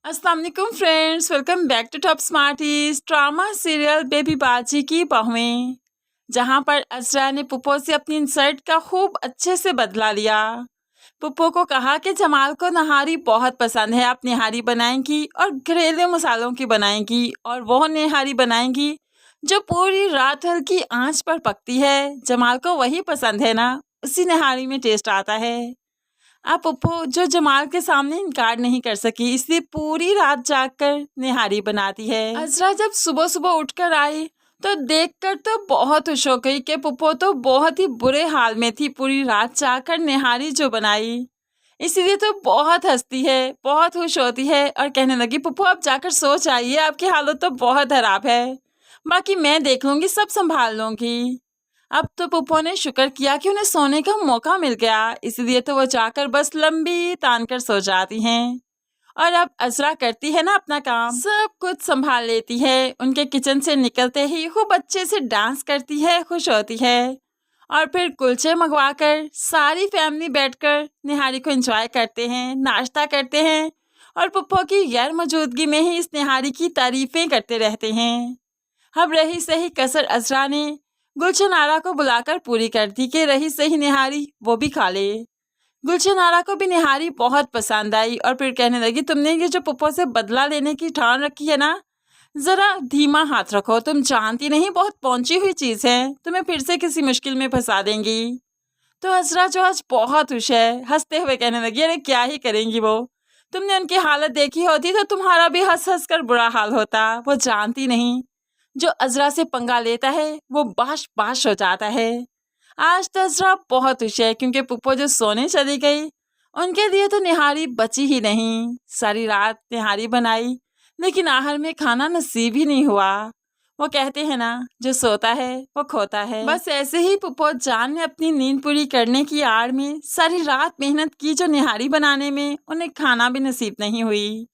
अस्सलाम वालेकुम friends, welcome back to Top Smarties. Drama serial baby Baji की बहुएं, जहां पर अजरा ने पुप्पो से अपनी इंसल्ट का खूब अच्छे से बदला लिया। पुप्पो को कहा कि जमाल को नहारी बहुत पसंद है, आप निहारी बनाएंगी और घरेलू मसालों की बनाएंगी, और वो निहारी बनाएंगी जो पूरी रात हल्की आंच पर पकती है। जमाल को वही पसंद है ना, उसी निहारी में टेस्ट आता है। अब पुप्पो जो जमाल के सामने इनकार नहीं कर सकी, इसलिए पूरी रात जागकर निहारी बनाती है। अजरा जब सुबह सुबह उठकर आई तो देखकर तो बहुत खुश हो गई कि पुप्पो तो बहुत ही बुरे हाल में थी, पूरी रात जागकर निहारी जो बनाई। इसीलिए तो बहुत हंसती है, बहुत खुश होती है और कहने लगी, पुप्पो आप जाकर सो जाइए, आपकी हालत तो बहुत खराब है, बाकी मैं देख लूंगी, सब संभाल लूंगी। अब तो पुप्पो ने शुक्र किया कि उन्हें सोने का मौका मिल गया, इसलिए तो वो जाकर बस लंबी तान कर सो जाती हैं। और अब अजरा करती है ना अपना काम, सब कुछ संभाल लेती है। उनके किचन से निकलते ही खूब अच्छे से डांस करती है, खुश होती है, और फिर कुलचे मंगवाकर सारी फैमिली बैठकर निहारी को एंजॉय करते हैं, नाश्ता करते हैं, और पुप्पो की गैर मौजूदगी में ही इस निहारी की तारीफें करते रहते हैं। अब रही सही कसर अजरा ने गुलशन आरा को बुलाकर पूरी कर दी कि रही सही निहारी वो भी खा ले। गुलशन आरा को भी निहारी बहुत पसंद आई और फिर कहने लगी, तुमने ये जो पुप्पो से बदला लेने की ठान रखी है ना, जरा धीमा हाथ रखो, तुम जानती नहीं बहुत पहुंची हुई चीज है, तुम्हें फिर से किसी मुश्किल में फंसा देंगी। तो अजरा जो आज बहुत खुश है, हंसते हुए कहने लगी, अरे क्या ही करेंगी वो, तुमने उनकी हालत देखी होती तो तुम्हारा भी हंस हंस कर बुरा हाल होता। वो जानती नहीं, जो अजरा से पंगा लेता है वो बाश बाश हो जाता है। आज तो अजरा बहुत खुश है क्योंकि पुप्पो जो सोने चली गई, उनके लिए तो निहारी बची ही नहीं। सारी रात निहारी बनाई, लेकिन आखिर में खाना नसीब ही नहीं हुआ। वो कहते हैं ना, जो सोता है वो खोता है। बस ऐसे ही पुप्पो जान ने अपनी नींद पूरी करने की आड़ में सारी रात मेहनत की, जो निहारी बनाने में उन्हें खाना भी नसीब नहीं हुई।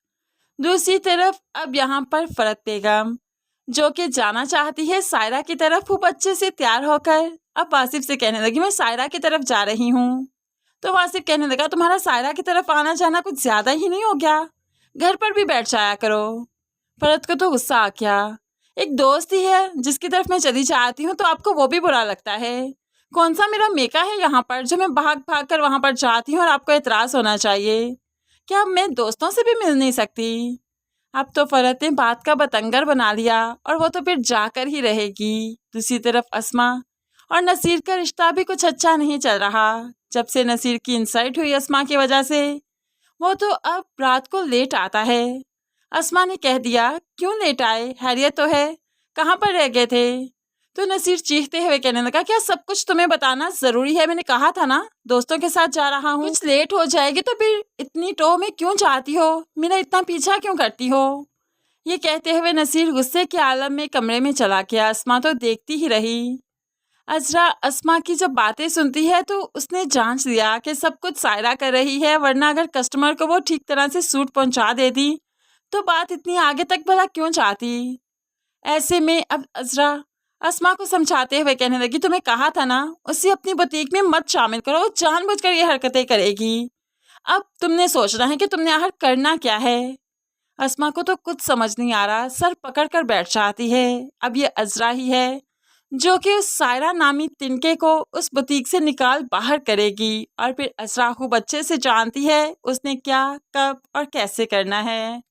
दूसरी तरफ अब यहाँ पर फरत बेगम, जो कि जाना चाहती है सायरा की तरफ, खूब अच्छे से तैयार होकर अब वासिफ से कहने लगी, मैं सायरा की तरफ जा रही हूँ। तो वासिफ कहने लगा, तुम्हारा सायरा की तरफ आना जाना कुछ ज्यादा ही नहीं हो गया, घर पर भी बैठ जाया करो। फरत को तो गुस्सा आ गया, एक दोस्त ही है जिसकी तरफ मैं चली जाती हूँ तो आपको वो भी बुरा लगता है। कौन सा मेरा मेका है यहाँ पर जो मैं भाग भाग कर वहां पर जाती हूँ और आपको एतराज होना चाहिए? क्या अब मैं दोस्तों से भी मिल नहीं सकती? अब तो फरत ने बात का बतंगर बना लिया और वो तो फिर जाकर ही रहेगी। दूसरी तरफ अस्मा और नसीर का रिश्ता भी कुछ अच्छा नहीं चल रहा। जब से नसीर की इंसल्ट हुई अस्मा की वजह से, वो तो अब रात को लेट आता है। अस्मा ने कह दिया, क्यों लेट आए, हैरियत तो है, कहाँ पर रह गए थे? तो नसीर चीखते हुए कहने लगा, क्या सब कुछ तुम्हें बताना जरूरी है? मैंने कहा था ना दोस्तों के साथ जा रहा हूँ, कुछ लेट हो जाएगी तो फिर इतनी टो में क्यों जाती हो, मेरा इतना पीछा क्यों करती हो? ये कहते हुए नसीर गुस्से के आलम में कमरे में चला गया। अस्मा तो देखती ही रही। अजरा अस्मा की जब बातें सुनती है तो उसने जांच लिया कि सब कुछ सायरा कर रही है, वरना अगर कस्टमर को वो ठीक तरह से सूट पहुंचा देती तो बात इतनी आगे तक भला क्यों जाती। ऐसे में अब अजरा अस्मा को समझाते हुए कहने लगी, तुम्हें कहा था ना उसे अपनी बुटीक में मत शामिल करो, वो जानबूझकर ये हरकतें करेगी। अब तुमने सोचना है कि तुमने आखिर करना क्या है। अस्मा को तो कुछ समझ नहीं आ रहा, सर पकड़ कर बैठ जाती है। अब ये अजरा ही है जो कि उस सायरा नामी तिनके को उस बुटीक से निकाल बाहर करेगी, और फिर अजरा खूब अच्छे से जानती है उसने क्या, कब और कैसे करना है।